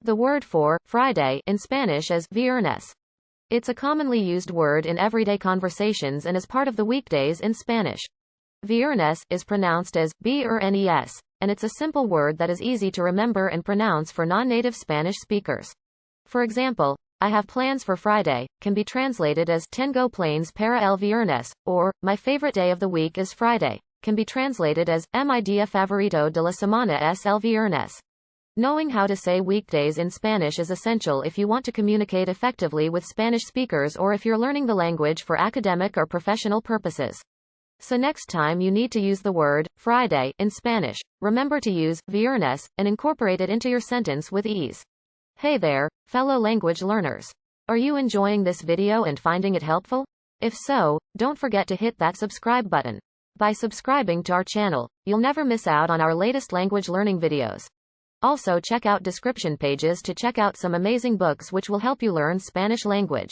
The word for Friday in Spanish is viernes. It's a commonly used word in everyday conversations and is part of the weekdays in Spanish. Viernes is pronounced as viernes, and it's a simple word that is easy to remember and pronounce for non-native Spanish speakers. For example, I have plans for Friday, can be translated as tengo planes para el viernes, or my favorite day of the week is Friday, can be translated as mi día favorito de la semana es el viernes. Knowing how to say weekdays in Spanish is essential if you want to communicate effectively with Spanish speakers or if you're learning the language for academic or professional purposes. So next time you need to use the word Friday in Spanish, remember to use viernes and incorporate it into your sentence with ease. Hey there, fellow language learners. Are you enjoying this video and finding it helpful? If so, don't forget to hit that subscribe button. By subscribing to our channel, you'll never miss out on our latest language learning videos. Also check out description pages to check out some amazing books which will help you learn Spanish language.